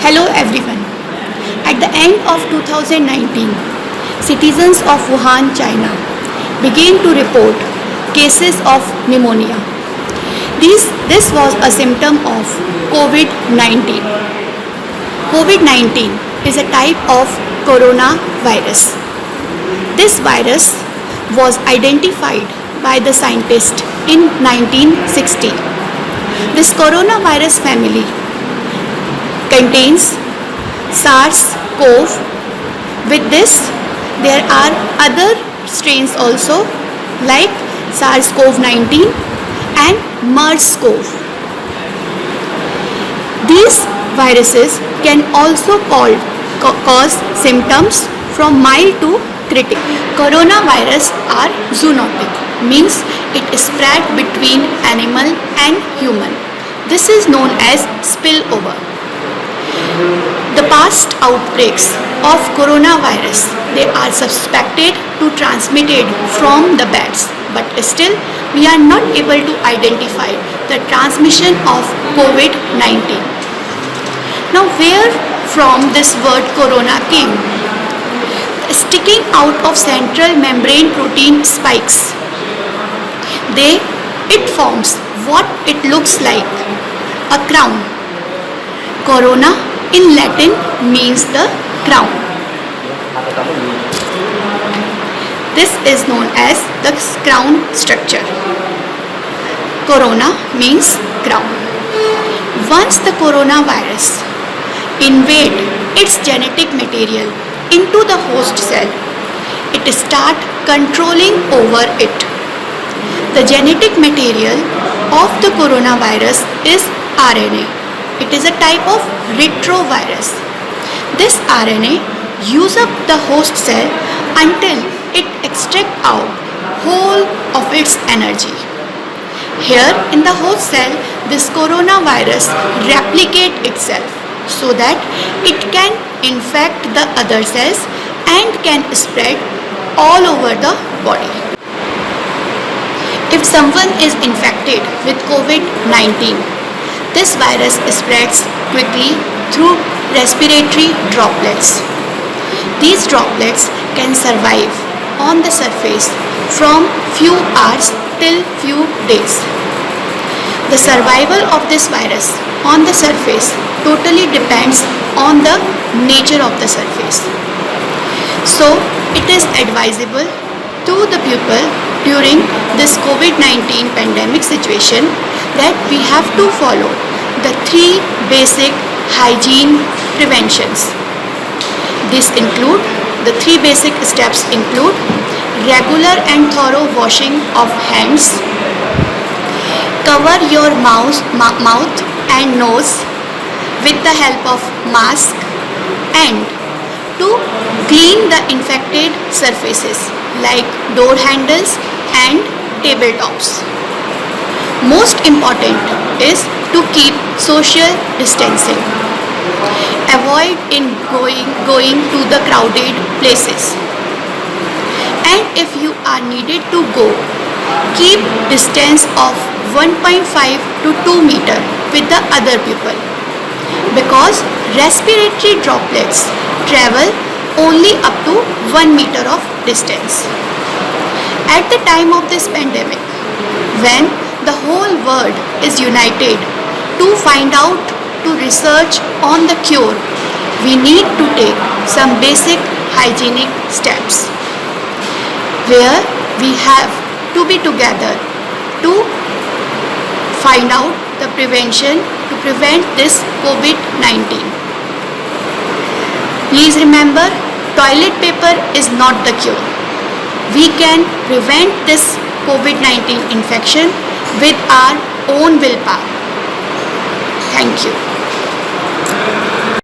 Hello everyone. At the end of 2019, citizens of Wuhan, China began to report cases of pneumonia. This was a symptom of COVID-19. COVID-19 is a type of coronavirus. This virus was identified by the scientists in 1960. This coronavirus family contains SARS-CoV. With this, there are other strains also like SARS-CoV-19 and MERS-CoV. These viruses can also cause symptoms from mild to critical. Coronavirus are zoonotic, means it is spread between animal and human. This is known as spillover. The past outbreaks of coronavirus, they are suspected to transmitted from the bats, but still we are not able to identify the transmission of COVID-19. Now, where from this word corona came? Sticking out of central membrane protein spikes. It forms what it looks like, a crown. Corona in Latin means the crown. This is known as the crown structure. Corona means crown. Once the coronavirus invade its genetic material into the host cell, it starts controlling over it. The genetic material of the coronavirus is RNA. It is a type of retrovirus. This RNA uses up the host cell until it extracts out whole of its energy. Here in the host cell, this coronavirus replicates itself so that it can infect the other cells and can spread all over the body. If someone is infected with COVID-19, this virus spreads quickly through respiratory droplets. These droplets can survive on the surface from few hours till few days. The survival of this virus on the surface totally depends on the nature of the surface. So, it is advisable to the people during this COVID-19 pandemic situation that we have to follow the 3 basic hygiene preventions. The 3 basic steps include regular and thorough washing of hands, cover your mouth and nose with the help of mask, and to clean the infected surfaces like door handles and tabletops. Most important is to keep social distancing. Avoid going to the crowded places. And if you are needed to go, keep distance of 1.5 to 2 meter with the other people, because respiratory droplets travel only up to 1 meter of distance. At the time of this pandemic, when the whole world is united to find out, to research on the cure, we need to take some basic hygienic steps where we have to be together to find out the prevention to prevent this COVID-19. Please remember, toilet paper is not the cure. We can prevent this COVID-19 infection with our own willpower. Thank you.